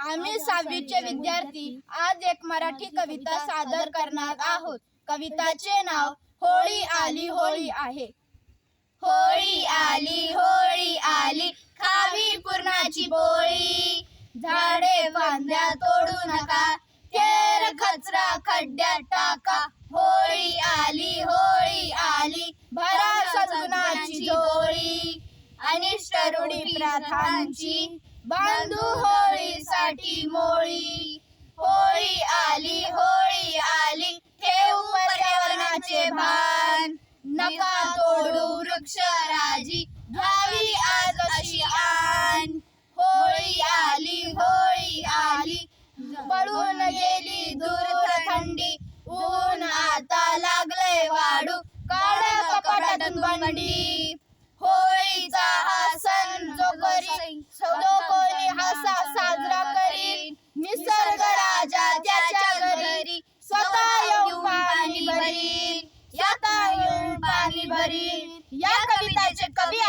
आम्ही 6वीचे विद्यार्थी आज एक मराठी कविता सादर करणार आहोत. कविताचे नाव होळी आली होळी आहे. होळी आली खावी पुरणाची पोळी. झाडे फांद्या तोडू नका, केर कचरा खड्ड्यात टाका. होळी आली भरा सद्गुणाची झोळी. अनिष्ट रूढी प्रथांची बांधू होळीसाठी मोळी. होळी आली ठेवू पर्यावरणाचे भान. नका तोडू वृक्ष राजी, घ्यावी आज अशी आन. होळी आली पळून गेली दूर थंडी. ऊन आता लागलंय वाढू, काढा कपाटातून बंडी. होळीचा हा सण जो कोणी हसा साजरा करीन. निसर्ग राजा त्याच्या घरी स्वतः येऊन पाणी भरीन. या कविताचे कवी